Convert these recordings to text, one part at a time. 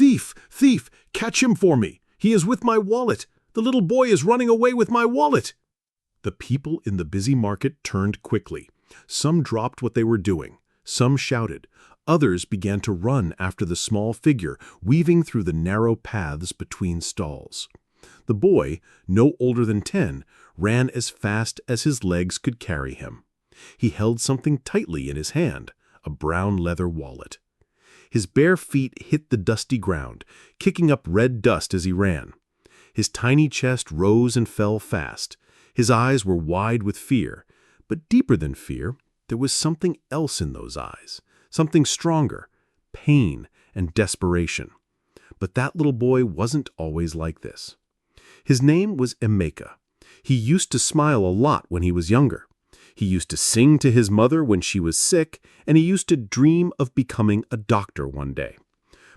"Thief! Thief! Catch him for me! He is with my wallet! The little boy is running away with my wallet!" The people in the busy market turned quickly. Some dropped what they were doing. Some shouted. Others began to run after the small figure, weaving through the narrow paths between stalls. The boy, no older than 10, ran as fast as his legs could carry him. He held something tightly in his hand, a brown leather wallet. His bare feet hit the dusty ground, kicking up red dust as he ran. His tiny chest rose and fell fast. His eyes were wide with fear, but deeper than fear, there was something else in those eyes, something stronger, pain and desperation. But that little boy wasn't always like this. His name was Emeka. He used to smile a lot when he was younger. He used to sing to his mother when she was sick, and he used to dream of becoming a doctor one day.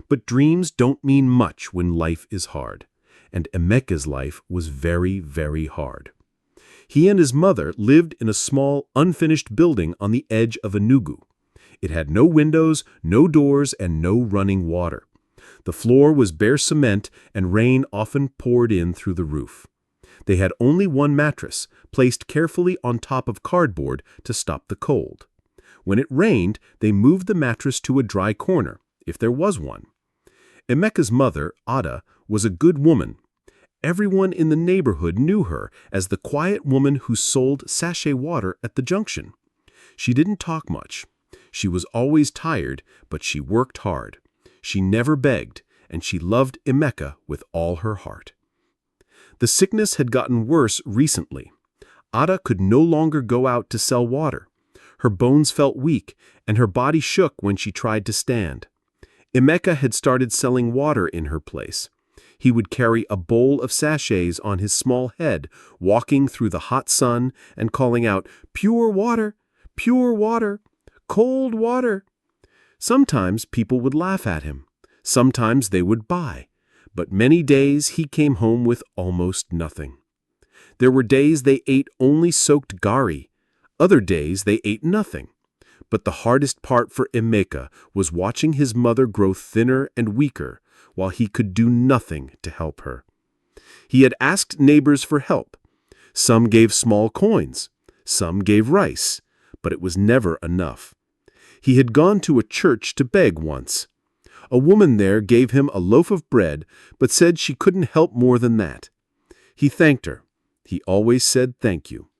But dreams don't mean much when life is hard, and Emeka's life was very, very hard. He and his mother lived in a small, unfinished building on the edge of Enugu. It had no windows, no doors, and no running water. The floor was bare cement, and rain often poured in through the roof. They had only one mattress, placed carefully on top of cardboard to stop the cold. When it rained, they moved the mattress to a dry corner, if there was one. Emeka's mother, Ada, was a good woman. Everyone in the neighborhood knew her as the quiet woman who sold sachet water at the junction. She didn't talk much. She was always tired, but she worked hard. She never begged, and she loved Emeka with all her heart. The sickness had gotten worse recently. Ada could no longer go out to sell water. Her bones felt weak, and her body shook when she tried to stand. Emeka had started selling water in her place. He would carry a bowl of sachets on his small head, walking through the hot sun and calling out, "Pure water! Pure water! Cold water!" Sometimes people would laugh at him. Sometimes they would buy. But many days he came home with almost nothing. There were days they ate only soaked gari. Other days they ate nothing. But the hardest part for Emeka was watching his mother grow thinner and weaker, while he could do nothing to help her. He had asked neighbors for help. Some gave small coins. Some gave rice. But it was never enough. He had gone to a church to beg once. A woman there gave him a loaf of bread, but said she couldn't help more than that. He thanked her. He always said thank you.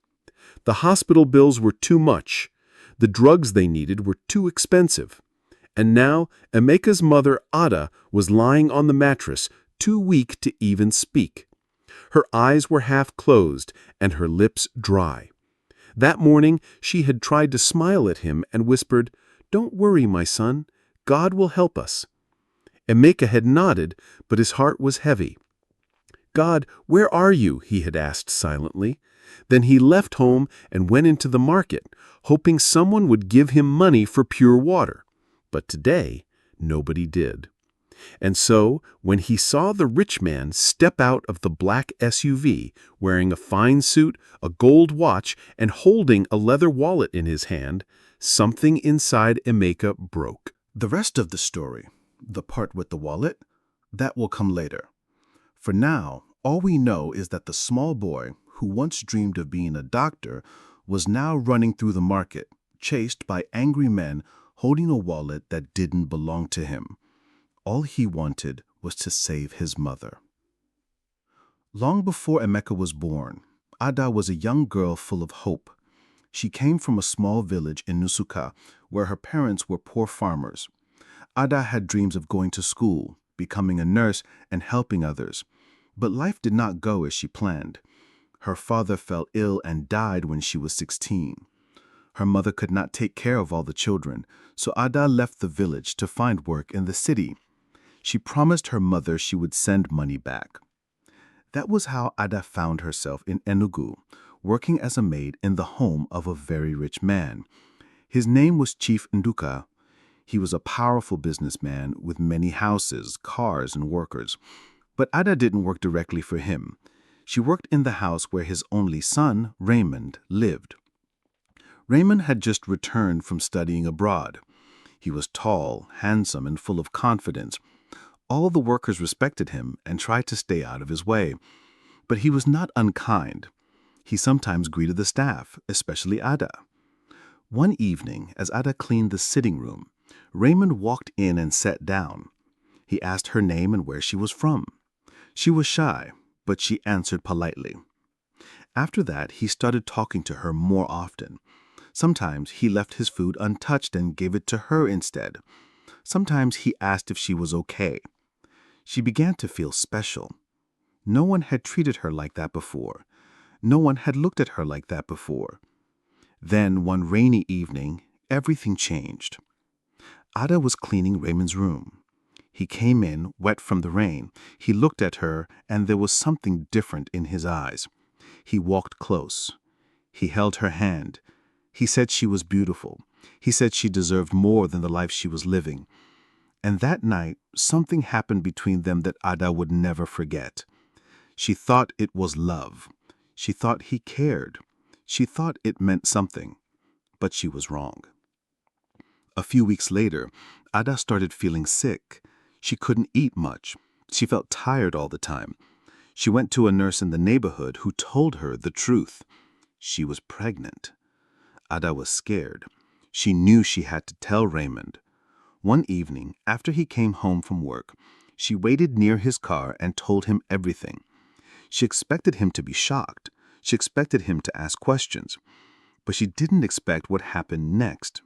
The hospital bills were too much. The drugs they needed were too expensive. And now Emeka's mother, Ada, was lying on the mattress, too weak to even speak. Her eyes were half closed and her lips dry. That morning she had tried to smile at him and whispered, "Don't worry, my son. God will help us." Emeka had nodded, but his heart was heavy. "God, where are you?" he had asked silently. Then he left home and went into the market, hoping someone would give him money for pure water. But today, nobody did. And so, when he saw the rich man step out of the black SUV, wearing a fine suit, a gold watch, and holding a leather wallet in his hand, something inside Emeka broke. The rest of the story, the part with the wallet, that will come later. For now, all we know is that the small boy, who once dreamed of being a doctor, was now running through the market, chased by angry men holding a wallet that didn't belong to him. All he wanted was to save his mother. Long before Emeka was born, Ada was a young girl full of hope. She came from a small village in Nusuka, where her parents were poor farmers. Ada had dreams of going to school, becoming a nurse, and helping others. But life did not go as she planned. Her father fell ill and died when she was 16. Her mother could not take care of all the children, so Ada left the village to find work in the city. She promised her mother she would send money back. That was how Ada found herself in Enugu, working as a maid in the home of a very rich man. His name was Chief Nduka. He was a powerful businessman with many houses, cars, and workers. But Ada didn't work directly for him. She worked in the house where his only son, Raymond, lived. Raymond had just returned from studying abroad. He was tall, handsome, and full of confidence. All the workers respected him and tried to stay out of his way. But he was not unkind. He sometimes greeted the staff, especially Ada. One evening, as Ada cleaned the sitting room, Raymond walked in and sat down. He asked her name and where she was from. She was shy, but she answered politely. After that, he started talking to her more often. Sometimes he left his food untouched and gave it to her instead. Sometimes he asked if she was okay. She began to feel special. No one had treated her like that before. No one had looked at her like that before. Then, one rainy evening, everything changed. Ada was cleaning Raymond's room. He came in, wet from the rain. He looked at her, and there was something different in his eyes. He walked close. He held her hand. He said she was beautiful. He said she deserved more than the life she was living. And that night, something happened between them that Ada would never forget. She thought it was love. She thought he cared. She thought it meant something. But she was wrong. A few weeks later, Ada started feeling sick. She couldn't eat much. She felt tired all the time. She went to a nurse in the neighborhood who told her the truth. She was pregnant. Ada was scared. She knew she had to tell Raymond. One evening, after he came home from work, she waited near his car and told him everything. She expected him to be shocked. She expected him to ask questions. But she didn't expect what happened next.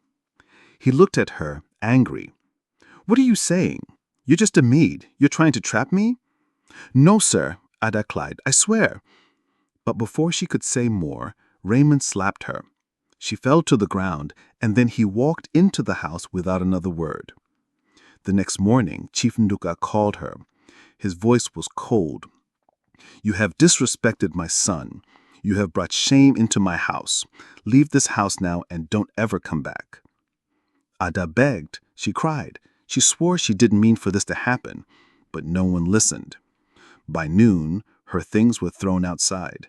He looked at her, angry. "What are you saying? You're just a maid. You're trying to trap me?" "No, sir," Ada cried. "I swear." But before she could say more, Raymond slapped her. She fell to the ground, and then he walked into the house without another word. The next morning, Chief Nduka called her. His voice was cold. "You have disrespected my son. You have brought shame into my house. Leave this house now and don't ever come back." Ada begged. She cried. She swore she didn't mean for this to happen, but no one listened. By noon, her things were thrown outside.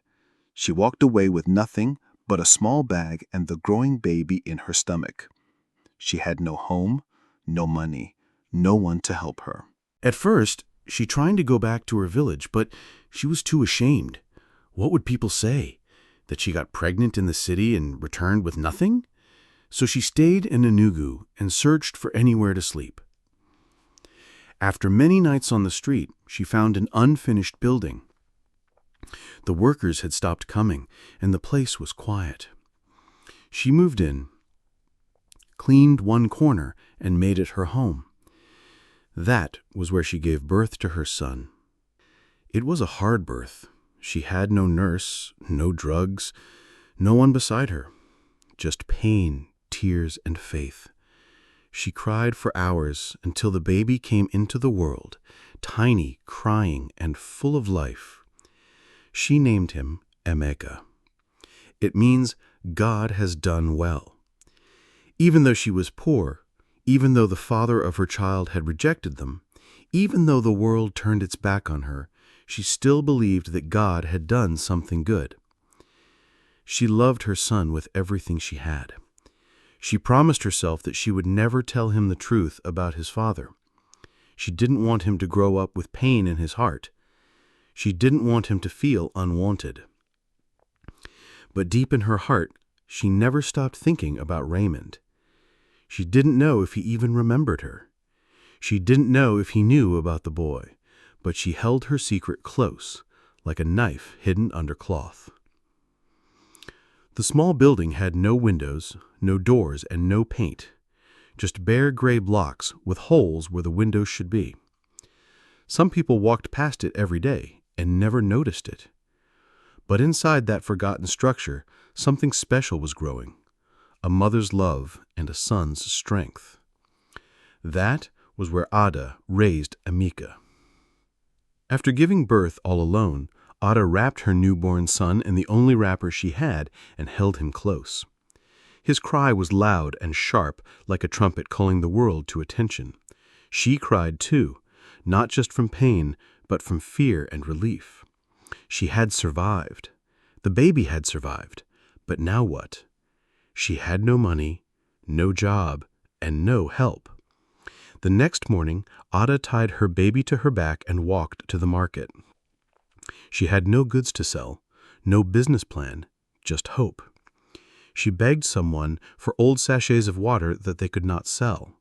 She walked away with nothing but a small bag and the growing baby in her stomach. She had no home, no money, no one to help her. At first, she tried to go back to her village, but she was too ashamed. What would people say? That she got pregnant in the city and returned with nothing? So she stayed in Enugu and searched for anywhere to sleep. After many nights on the street, she found an unfinished building. The workers had stopped coming, and the place was quiet. She moved in, cleaned one corner, and made it her home. That was where she gave birth to her son. It was a hard birth. She had no nurse, no drugs, no one beside her. Just pain, tears, and faith. She cried for hours until the baby came into the world, tiny, crying, and full of life. She named him Emeka. It means God has done well. Even though she was poor, even though the father of her child had rejected them, even though the world turned its back on her, she still believed that God had done something good. She loved her son with everything she had. She promised herself that she would never tell him the truth about his father. She didn't want him to grow up with pain in his heart. She didn't want him to feel unwanted. But deep in her heart, she never stopped thinking about Raymond. She didn't know if he even remembered her. She didn't know if he knew about the boy, but she held her secret close, like a knife hidden under cloth. The small building had no windows, no doors, and no paint, just bare gray blocks with holes where the windows should be. Some people walked past it every day and never noticed it. But inside that forgotten structure, something special was growing, a mother's love and a son's strength. That was where Ada raised Emeka. After giving birth all alone, Ada wrapped her newborn son in the only wrapper she had and held him close. His cry was loud and sharp, like a trumpet calling the world to attention. She cried too, not just from pain, but from fear and relief. She had survived. The baby had survived. But now what? She had no money, no job, and no help. The next morning, Ada tied her baby to her back and walked to the market. She had no goods to sell, no business plan, just hope. She begged someone for old sachets of water that they could not sell.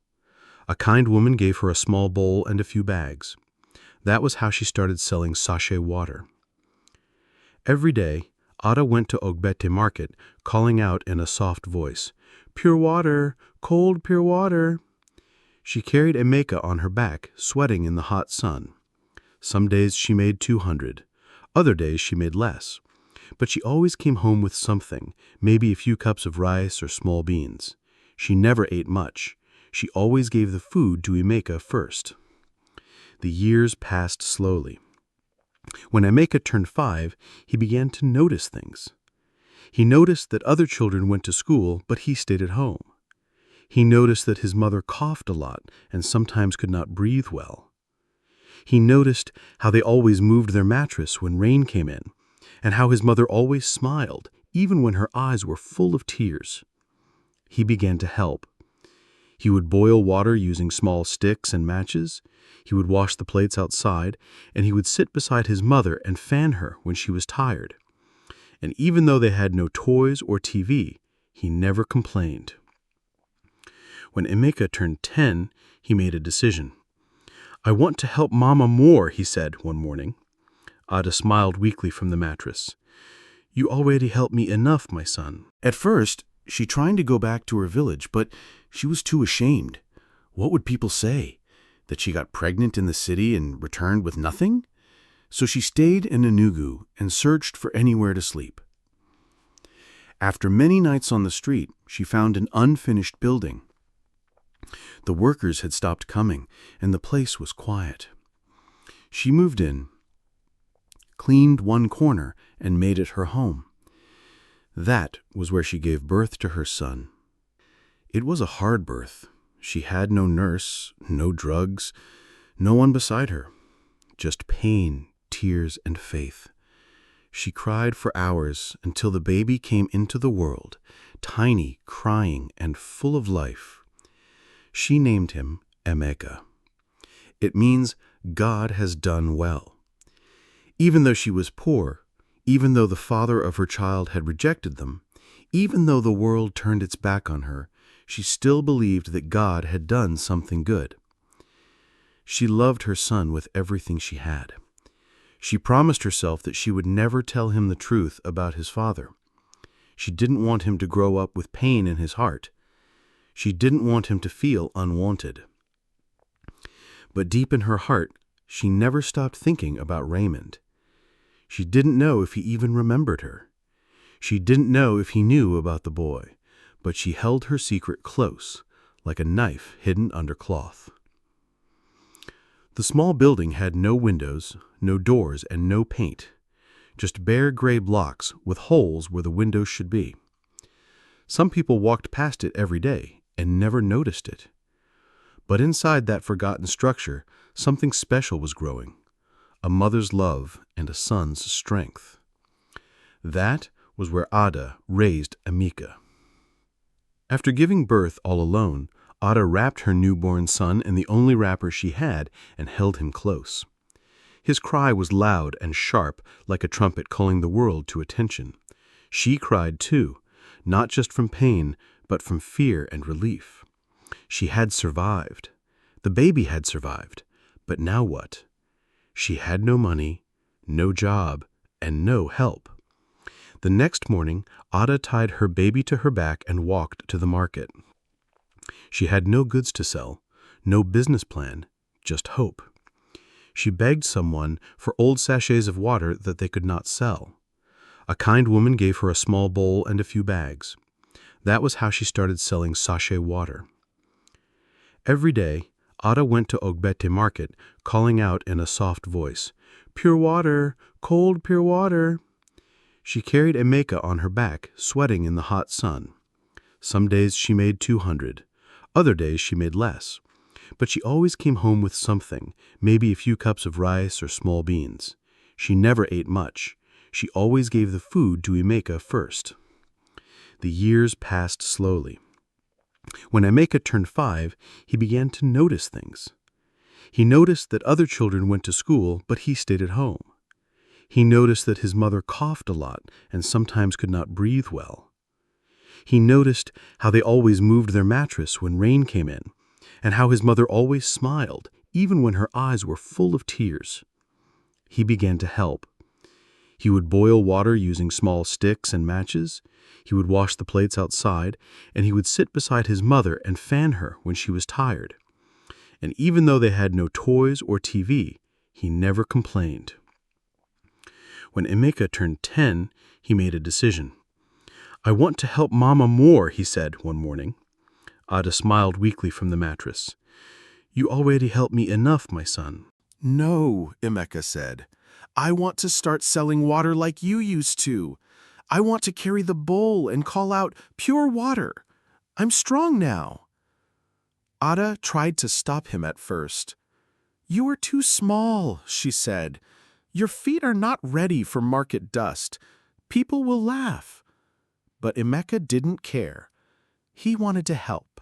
A kind woman gave her a small bowl and a few bags. That was how she started selling sachet water. Every day, Ada went to Ogbete market, calling out in a soft voice, "Pure water, cold pure water." She carried a meka on her back, sweating in the hot sun. Some days she made 200. Other days she made less. But she always came home with something, maybe a few cups of rice or small beans. She never ate much. She always gave the food to Emeka first. The years passed slowly. When Emeka turned 5, he began to notice things. He noticed that other children went to school, but he stayed at home. He noticed that his mother coughed a lot and sometimes could not breathe well. He noticed how they always moved their mattress when rain came in, and how his mother always smiled, even when her eyes were full of tears. He began to help. He would boil water using small sticks and matches. He would wash the plates outside, and he would sit beside his mother and fan her when she was tired. And even though they had no toys or TV, he never complained. When Emeka turned 10, he made a decision. "I want to help Mama more," he said one morning. Ada smiled weakly from the mattress. "You already help me enough, my son." At first, she tried to go back to her village, but she was too ashamed. What would people say? That she got pregnant in the city and returned with nothing? So she stayed in Enugu and searched for anywhere to sleep. After many nights on the street, she found an unfinished building. The workers had stopped coming, and the place was quiet. She moved in, cleaned one corner, and made it her home. That was where she gave birth to her son. It was a hard birth. She had no nurse, no drugs, no one beside her. Just pain, tears, and faith. She cried for hours until the baby came into the world, tiny, crying, and full of life. She named him Emeka. It means God has done well. Even though she was poor, even though the father of her child had rejected them, even though the world turned its back on her, she still believed that God had done something good. She loved her son with everything she had. She promised herself that she would never tell him the truth about his father. She didn't want him to grow up with pain in his heart. She didn't want him to feel unwanted. But deep in her heart, she never stopped thinking about Raymond. She didn't know if he even remembered her. She didn't know if he knew about the boy, but she held her secret close, like a knife hidden under cloth. The small building had no windows, no doors, and no paint, just bare gray blocks with holes where the windows should be. Some people walked past it every day and never noticed it. But inside that forgotten structure, something special was growing, a mother's love and a son's strength. That was where Ada raised Emeka. After giving birth all alone, Ada wrapped her newborn son in the only wrapper she had and held him close. His cry was loud and sharp, like a trumpet calling the world to attention. She cried too, not just from pain, but from fear and relief. She had survived. The baby had survived. But now what? She had no money, no job, and no help. The next morning, Ada tied her baby to her back and walked to the market. She had no goods to sell, no business plan, just hope. She begged someone for old sachets of water that they could not sell. A kind woman gave her a small bowl and a few bags. That was how she started selling sachet water. Every day, Ada went to Ogbete market, calling out in a soft voice, "Pure water, cold pure water." She carried Emeka on her back, sweating in the hot sun. Some days she made 200. Other days she made less. But she always came home with something, maybe a few cups of rice or small beans. She never ate much. She always gave the food to Emeka first. The years passed slowly. When Emeka turned 5, he began to notice things. He noticed that other children went to school, but he stayed at home. He noticed that his mother coughed a lot and sometimes could not breathe well. He noticed how they always moved their mattress when rain came in, and how his mother always smiled, even when her eyes were full of tears. He began to help. He would boil water using small sticks and matches. He would wash the plates outside, and he would sit beside his mother and fan her when she was tired. And even though they had no toys or TV, he never complained. When Emeka turned 10, he made a decision. "I want to help Mama more," he said one morning. Ada smiled weakly from the mattress. "You already help me enough, my son." "No," Emeka said. "I want to start selling water like you used to. I want to carry the bowl and call out, 'Pure water.' I'm strong now." Ada tried to stop him at first. "You are too small," she said. "Your feet are not ready for market dust. People will laugh." But Emeka didn't care. He wanted to help.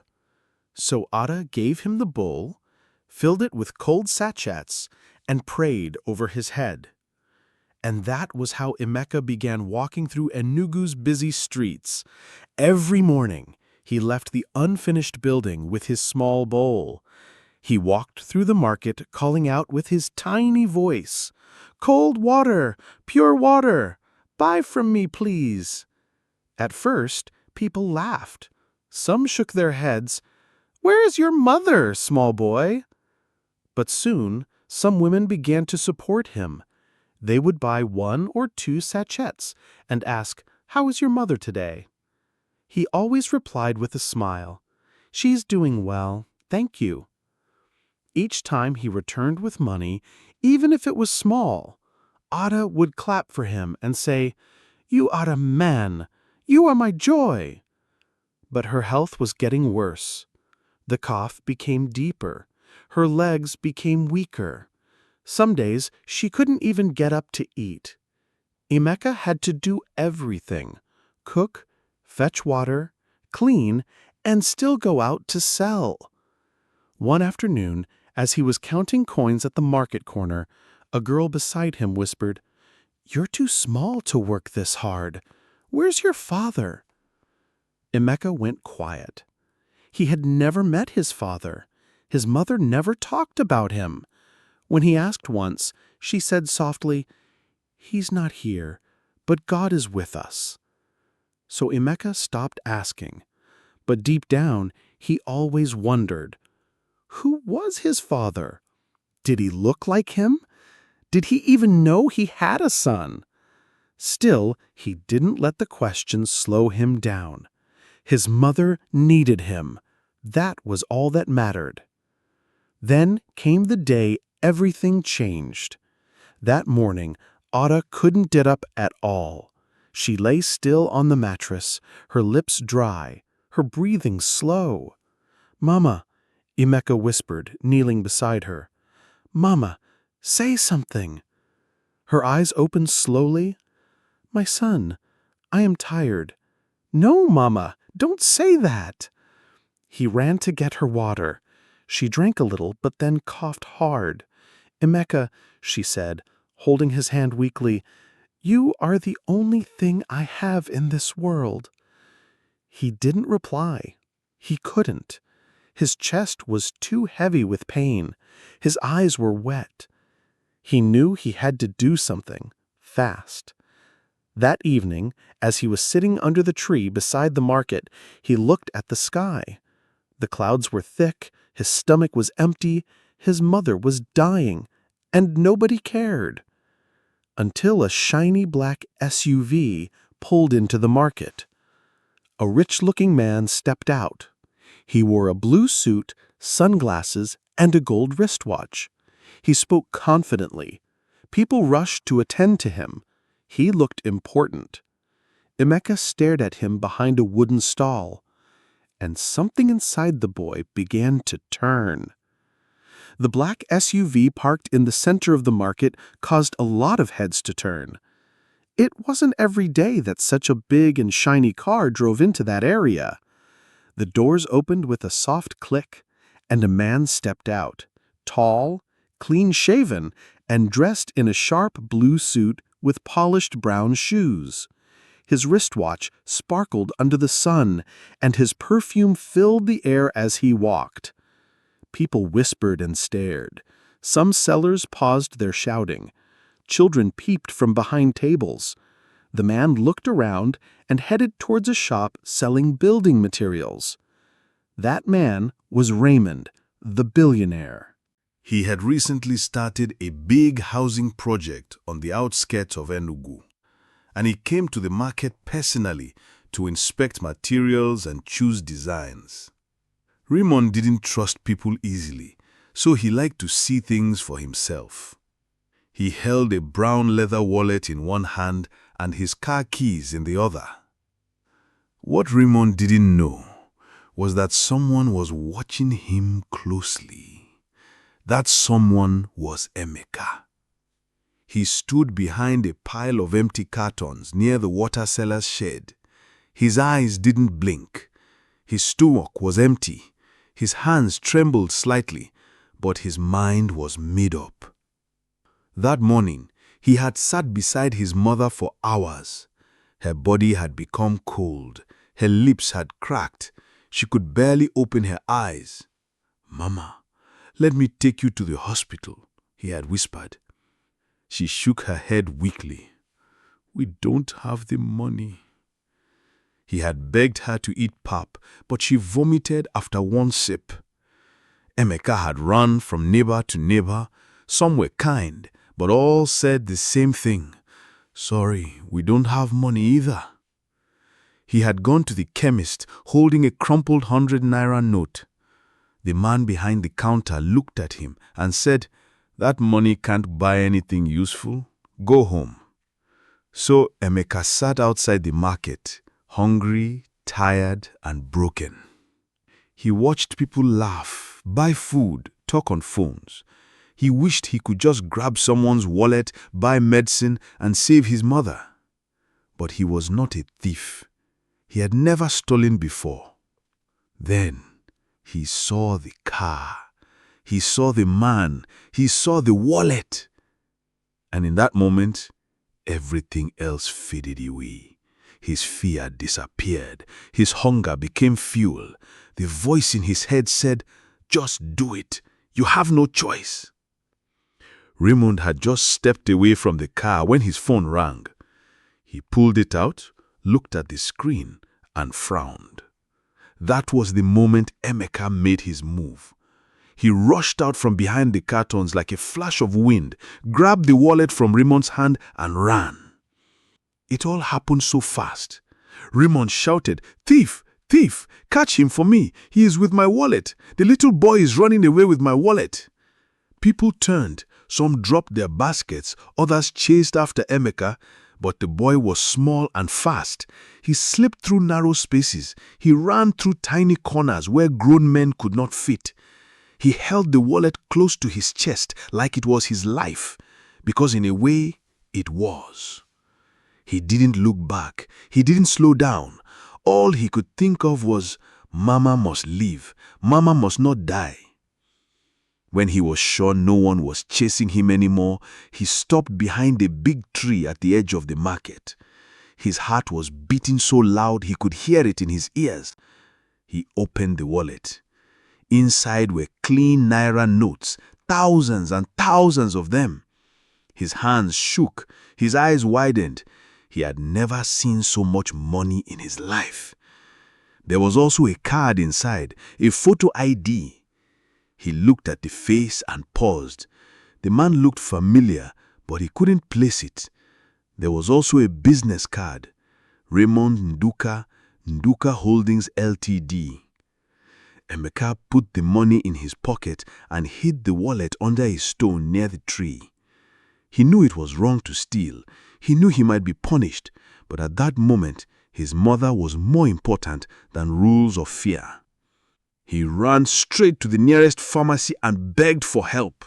So Ada gave him the bowl, filled it with cold sachets, and prayed over his head. And that was how Emeka began walking through Enugu's busy streets. Every morning, he left the unfinished building with his small bowl. He walked through the market calling out with his tiny voice, "Cold water, pure water, buy from me, please." At first, people laughed. Some shook their heads. "Where is your mother, small boy?" But soon, some women began to support him. They would buy 1 or 2 sachets and ask, "How is your mother today?" He always replied with a smile, "She's doing well, thank you." Each time he returned with money, even if it was small, Ada would clap for him and say, "You are a man. You are my joy." But her health was getting worse. The cough became deeper. Her legs became weaker. Some days she couldn't even get up to eat. Emeka had to do everything: cook, fetch water, clean, and still go out to sell. One afternoon, as he was counting coins at the market corner, a girl beside him whispered, "You're too small to work this hard. Where's your father?" Emeka went quiet. He had never met his father. His mother never talked about him. When he asked once, she said softly, "He's not here, but God is with us." So Emeka stopped asking. But deep down, he always wondered, who was his father? Did he look like him? Did he even know he had a son? Still, he didn't let the question slow him down. His mother needed him. That was all that mattered. Then came the day everything changed. That morning, Ada couldn't get up at all. She lay still on the mattress, her lips dry, her breathing slow. "Mama," Emeka whispered, kneeling beside her. "Mama, say something." Her eyes opened slowly. "My son, I am tired." "No, Mama, don't say that." He ran to get her water. She drank a little, but then coughed hard. "Emeka," she said, holding his hand weakly, "you are the only thing I have in this world." He didn't reply. He couldn't. His chest was too heavy with pain. His eyes were wet. He knew he had to do something, fast. That evening, as he was sitting under the tree beside the market, he looked at the sky. The clouds were thick, his stomach was empty, his mother was dying, and nobody cared. Until a shiny black SUV pulled into the market. A rich-looking man stepped out. He wore a blue suit, sunglasses, and a gold wristwatch. He spoke confidently. People rushed to attend to him. He looked important. Emeka stared at him behind a wooden stall, and something inside the boy began to turn. The black SUV parked in the center of the market caused a lot of heads to turn. It wasn't every day that such a big and shiny car drove into that area. The doors opened with a soft click, and a man stepped out, tall, clean-shaven, and dressed in a sharp blue suit with polished brown shoes. His wristwatch sparkled under the sun, and his perfume filled the air as he walked. People whispered and stared. Some sellers paused their shouting. Children peeped from behind tables. The man looked around and headed towards a shop selling building materials. That man was Raymond, the billionaire. He had recently started a big housing project on the outskirts of Enugu, and he came to the market personally to inspect materials and choose designs. Raymond didn't trust people easily, so he liked to see things for himself. He held a brown leather wallet in one hand and his car keys in the other. What Raymond didn't know was that someone was watching him closely. That someone was Emeka. He stood behind a pile of empty cartons near the water seller's shed. His eyes didn't blink. His stomach was empty. His hands trembled slightly, but his mind was made up. That morning, he had sat beside his mother for hours. Her body had become cold. Her lips had cracked. She could barely open her eyes. "Mama, let me take you to the hospital," he had whispered. She shook her head weakly. "We don't have the money." He had begged her to eat pap, but she vomited after one sip. Emeka had run from neighbor to neighbor. Some were kind, but all said the same thing. "Sorry, we don't have money either." He had gone to the chemist holding a crumpled 100 naira note. The man behind the counter looked at him and said, "That money can't buy anything useful. Go home." So Emeka sat outside the market, hungry, tired, and broken. He watched people laugh, buy food, talk on phones. He wished he could just grab someone's wallet, buy medicine, and save his mother. But he was not a thief. He had never stolen before. Then he saw the car. He saw the man. He saw the wallet. And in that moment, everything else faded away. His fear disappeared. His hunger became fuel. The voice in his head said, "Just do it. You have no choice." Raymond had just stepped away from the car when his phone rang. He pulled it out, looked at the screen, and frowned. That was the moment Emeka made his move. He rushed out from behind the cartons like a flash of wind, grabbed the wallet from Raymond's hand, and ran. It all happened so fast. Raymond shouted, "Thief! Thief! Catch him for me! He is with my wallet! The little boy is running away with my wallet!" People turned. Some dropped their baskets. Others chased after Emeka. But the boy was small and fast. He slipped through narrow spaces. He ran through tiny corners where grown men could not fit. He held the wallet close to his chest like it was his life, because in a way, it was. He didn't look back. He didn't slow down. All he could think of was, "Mama must live. Mama must not die." When he was sure no one was chasing him anymore, he stopped behind a big tree at the edge of the market. His heart was beating so loud he could hear it in his ears. He opened the wallet. Inside were clean naira notes, thousands and thousands of them. His hands shook, his eyes widened. He had never seen so much money in his life. There was also a card inside, a photo ID. He looked at the face and paused. The man looked familiar, but he couldn't place it. There was also a business card. Raymond Nduka, Nduka Holdings Ltd. Emeka put the money in his pocket and hid the wallet under a stone near the tree. He knew it was wrong to steal. He knew he might be punished, but at that moment, his mother was more important than rules of fear. He ran straight to the nearest pharmacy and begged for help.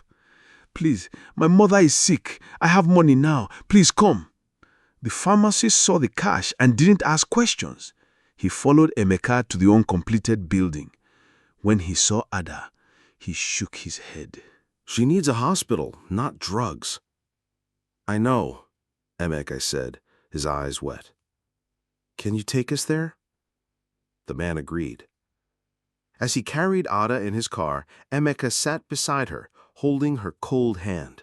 "Please, my mother is sick. I have money now. Please come." The pharmacist saw the cash and didn't ask questions. He followed Emeka to the uncompleted building. When he saw Ada, he shook his head. She needs a hospital, not drugs. I know, Emeka said, his eyes wet. Can you take us there? The man agreed. As he carried Ada in his car, Emeka sat beside her, holding her cold hand.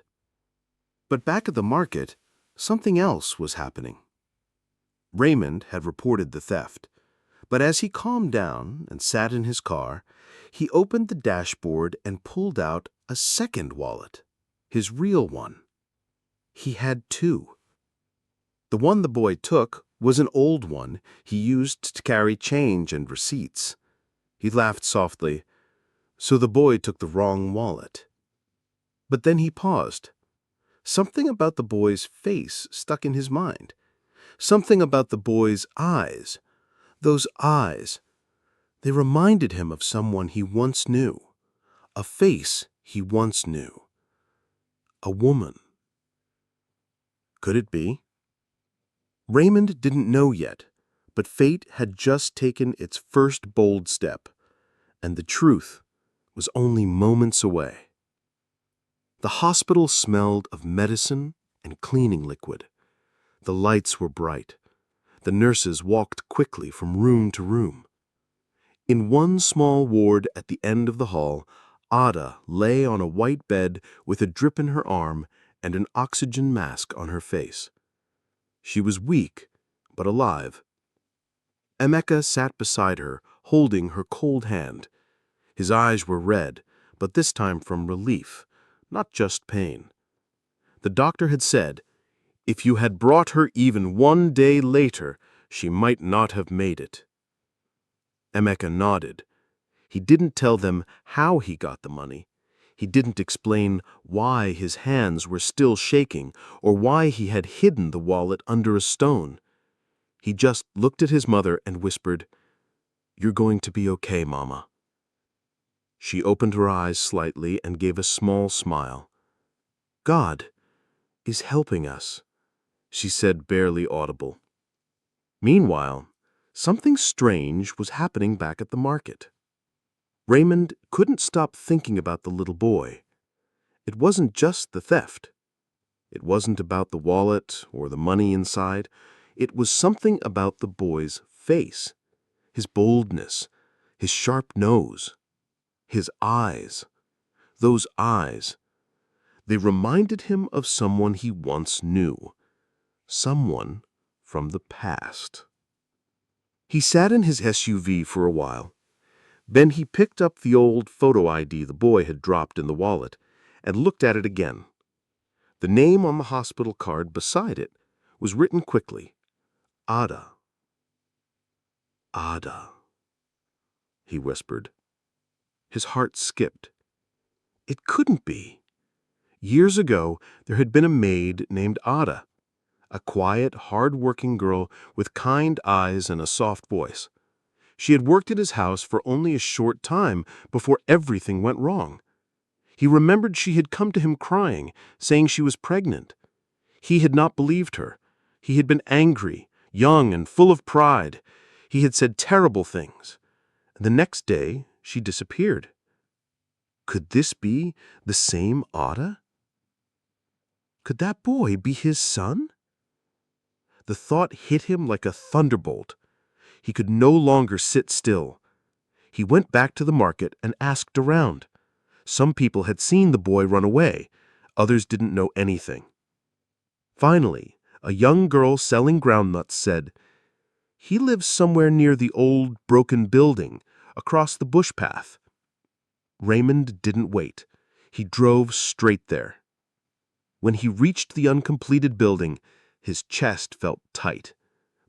But back at the market, something else was happening. Raymond had reported the theft, but as he calmed down and sat in his car, he opened the dashboard and pulled out a second wallet, his real one. He had two. The one the boy took was an old one he used to carry change and receipts. He laughed softly. So the boy took the wrong wallet. But then he paused. Something about the boy's face stuck in his mind. Something about the boy's eyes. Those eyes. They reminded him of someone he once knew. A face he once knew. A woman. Could it be? Raymond didn't know yet, but fate had just taken its first bold step, and the truth was only moments away. The hospital smelled of medicine and cleaning liquid. The lights were bright. The nurses walked quickly from room to room. In one small ward at the end of the hall, Ada lay on a white bed with a drip in her arm and an oxygen mask on her face. She was weak, but alive. Emeka sat beside her, holding her cold hand. His eyes were red, but this time from relief, not just pain. The doctor had said, if you had brought her even 1 day later, she might not have made it. Emeka nodded. He didn't tell them how he got the money. He didn't explain why his hands were still shaking or why he had hidden the wallet under a stone. He just looked at his mother and whispered, "You're going to be okay, Mama." She opened her eyes slightly and gave a small smile. "God is helping us," she said, barely audible. Meanwhile, something strange was happening back at the market. Raymond couldn't stop thinking about the little boy. It wasn't just the theft. It wasn't about the wallet or the money inside. It was something about the boy's face, his boldness, his sharp nose, his eyes. Those eyes. They reminded him of someone he once knew. Someone from the past. He sat in his SUV for a while. Then he picked up the old photo ID the boy had dropped in the wallet and looked at it again. The name on the hospital card beside it was written quickly. Ada. Ada, he whispered. His heart skipped. It couldn't be. Years ago, there had been a maid named Ada, a quiet, hard-working girl with kind eyes and a soft voice. She had worked at his house for only a short time before everything went wrong. He remembered she had come to him crying, saying she was pregnant. He had not believed her. He had been angry, young and full of pride. He had said terrible things. The next day, she disappeared. Could this be the same Ada? Could that boy be his son? The thought hit him like a thunderbolt. He could no longer sit still. He went back to the market and asked around. Some people had seen the boy run away. Others didn't know anything. Finally, a young girl selling groundnuts said, "He lives somewhere near the old, broken building, across the bush path." Raymond didn't wait. He drove straight there. When he reached the uncompleted building, his chest felt tight.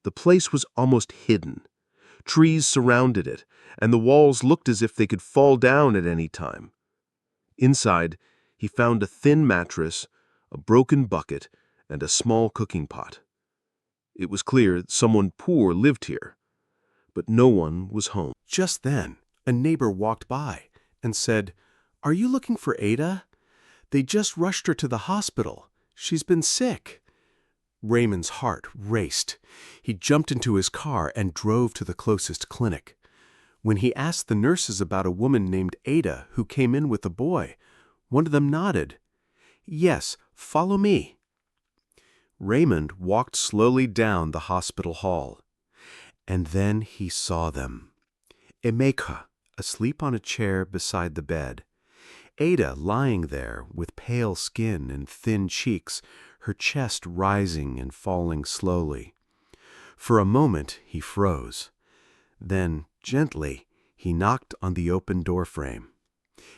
The place was almost hidden. Trees surrounded it, and the walls looked as if they could fall down at any time. Inside, he found a thin mattress, a broken bucket, and a small cooking pot. It was clear someone poor lived here, but no one was home. Just then, a neighbor walked by and said, "Are you looking for Ada? They just rushed her to the hospital. She's been sick." Raymond's heart raced. He jumped into his car and drove to the closest clinic. When he asked the nurses about a woman named Ada who came in with a boy, one of them nodded. "Yes, follow me." Raymond walked slowly down the hospital hall. And then he saw them. Emeka, asleep on a chair beside the bed. Ada lying there with pale skin and thin cheeks, her chest rising and falling slowly. For a moment he froze. Then, gently, he knocked on the open doorframe.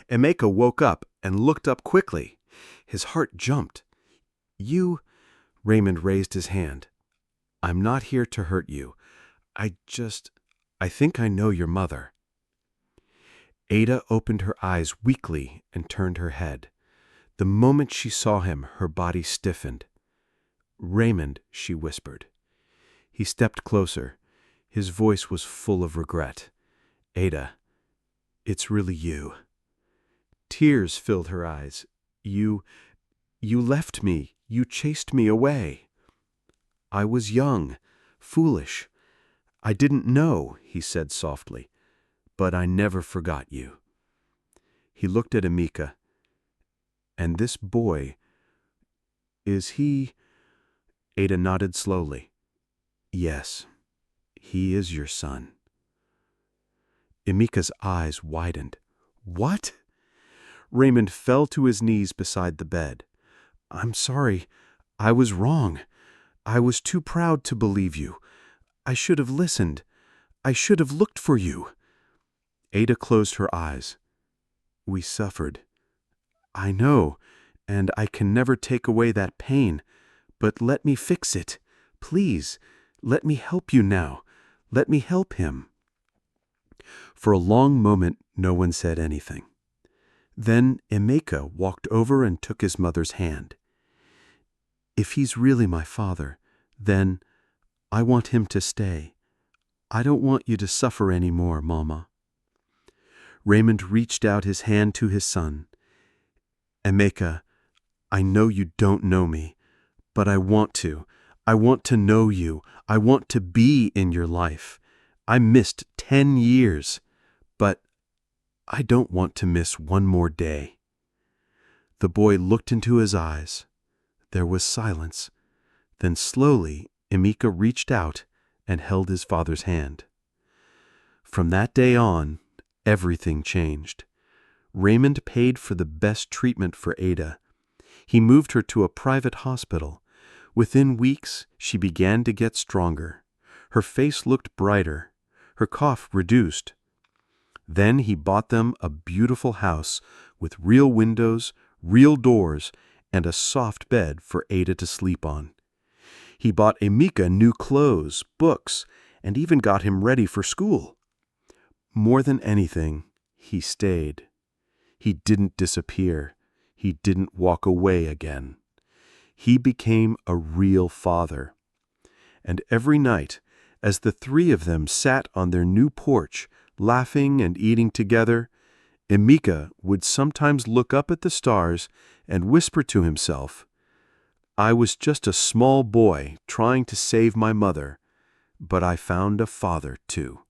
Emeka woke up and looked up quickly. His heart jumped. "You—" Raymond raised his hand. "I'm not here to hurt you. I think I know your mother." Ada opened her eyes weakly and turned her head. The moment she saw him, her body stiffened. "Raymond," she whispered. He stepped closer. His voice was full of regret. "Ada, it's really you." Tears filled her eyes. You left me. You chased me away." "I was young, foolish. I didn't know," he said softly. "But I never forgot you." He looked at Emeka. "And this boy, is he—" Ada nodded slowly. "Yes, he is your son." Emeka's eyes widened. "What?" Raymond fell to his knees beside the bed. "I'm sorry. I was wrong. I was too proud to believe you. I should have listened. I should have looked for you." Ada closed her eyes. "We suffered. I know, and I can never take away that pain. But let me fix it. Please, let me help you now. Let me help him." For a long moment, no one said anything. Then Emeka walked over and took his mother's hand. "If he's really my father, then I want him to stay. I don't want you to suffer any more, Mama." Raymond reached out his hand to his son. "Emeka, I know you don't know me, but I want to. I want to know you. I want to be in your life. I missed 10 years, but I don't want to miss one more day." The boy looked into his eyes. There was silence. Then slowly, Emeka reached out and held his father's hand. From that day on, everything changed. Raymond paid for the best treatment for Ada. He moved her to a private hospital. Within weeks, she began to get stronger. Her face looked brighter. Her cough reduced. Then he bought them a beautiful house with real windows, real doors, and a soft bed for Ada to sleep on. He bought Emeka new clothes, books, and even got him ready for school. More than anything, he stayed. He didn't disappear. He didn't walk away again. He became a real father. And every night, as the three of them sat on their new porch, laughing and eating together, Emeka would sometimes look up at the stars and whisper to himself, "I was just a small boy trying to save my mother, but I found a father too."